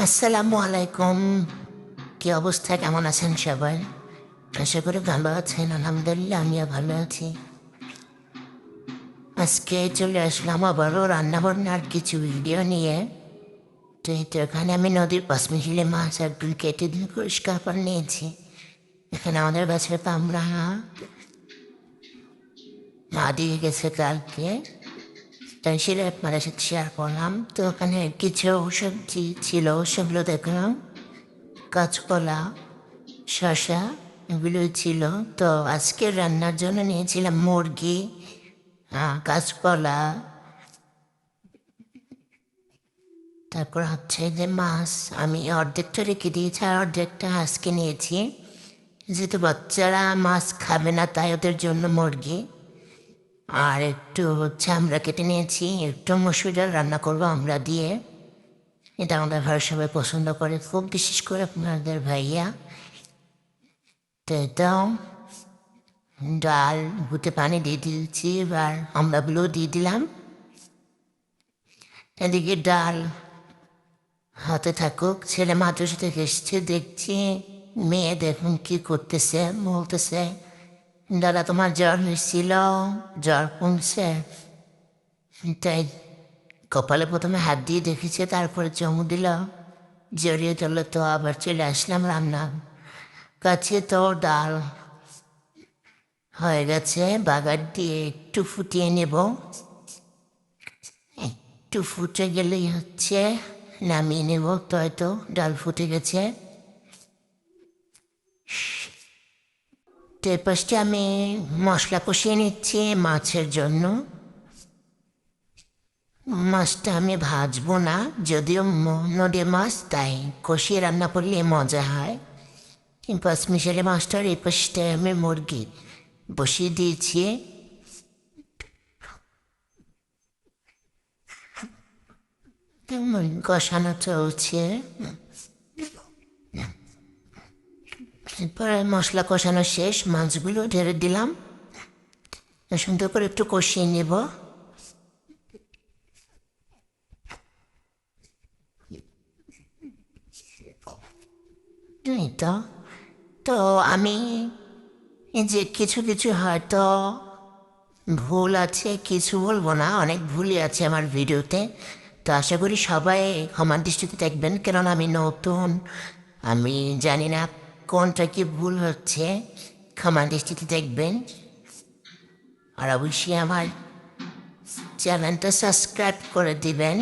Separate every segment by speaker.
Speaker 1: আসসালামু আলাইকুম। কি অবস্থা, কেমন আছেন সবাই? আশা করি ভালো আছেন। আলহামদুলিল্লাহ, আমিও ভালো আছি। আজকে চলে আসলাম আবারও রান্নাবান্নার কিছু ভিডিও নিয়ে। তো এখানে আমি নদীর পাঁচ মিশিলে মাছ একদম কেটে দিয়ে পরিষ্কার করে নিয়েছি। এখানে আমাদের গাছের পামরা মা দিয়ে গেছে কালকে, তাই সেটা আপনাদের সাথে শেয়ার করলাম। তো ওখানে কিছু সবজি ছিল, সেগুলো দেখলাম। কাঁচকলা, শসা, এগুলোই ছিল। তো আজকে রান্নার জন্য নিয়েছিলাম মুরগি, কাঁচকলা, তারপর হচ্ছে যে মাছ। আমি অর্ধেকটা রেখে দিয়েছি আর অর্ধেকটা আজকে নিয়েছি, যেহেতু বাচ্চারা মাছ খাবে না তাই ওদের জন্য মুরগি। আর একটু হচ্ছে আমরা কেটে নিয়েছি, একটু মসুর ডাল রান্না করবো আমরা দিয়ে। এটা আমাদের ঘরে সবাই পছন্দ করে খুব, বিশেষ করে আপনাদের ভাইয়া। তো এটাও ডাল ভুতে পানি দিয়ে দিয়েছি, এবার আমড়াগুলো দিয়ে দিলাম। এদিকে ডাল হাতে থাকুক। ছেলে মাদ্রাসা থেকে এসছে, দেখছি মেয়ে দেখুন কি করতেছে, বলতেছে দাদা তোমার জ্বর হয়েছিল, জ্বর কমছে? তাই কপালে প্রথমে হাত দিয়ে দেখেছে, তারপরে চমু দিল, জড়িয়ে চললো। তো আবার চলে আসলাম রান্না কাছে। তো ডাল হয়ে গেছে, বাগার দিয়ে একটু ফুটিয়ে নেব। একটু ফুটে গেলেই হচ্ছে নামিয়ে নেব। তো হয়তো ডাল ফুটে গেছে। তো এর পাশে আমি মশলা কষিয়ে নিচ্ছি মাছের জন্য। মাছটা আমি ভাজবো না, যদিও নদীর মাছ, তাই কষিয়ে রান্না করলে মজা হয়। পাঁচ মিশালি মাছটার এই পাশটায় আমি মুরগি বসিয়ে দিয়েছি। কষানো চলছে। এরপরে মশলা কষানো শেষ, মাছগুলো ঢেলে দিলাম। সুন্দর করে একটু কষিয়ে নেব। এই তো তো আমি এই যে কিছু কিছু হয়তো ভুল আছে, কিছু বলবো না, অনেক ভুলই আছে আমার ভিডিওতে। তো আশা করি সবাই ক্ষমার দৃষ্টিতে দেখবেন, কেননা আমি নতুন, আমি জানি না কোনটা কি ভুল হচ্ছে। ক্ষমার দৃষ্টিতে দেখবেন। আর অবশ্যই আমার চ্যানেলটা সাবস্ক্রাইব করে দিবেন।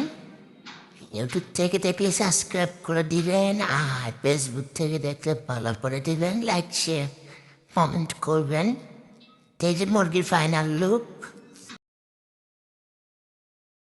Speaker 1: ইউটিউব থেকে দেখলে সাবস্ক্রাইব করে দিবেন, আর ফেসবুক থেকে দেখলে ফলো করে দিবেন, লাইক শেয়ার কমেন্ট করবেন। এই যে মুরগির ফাইনাল লুক।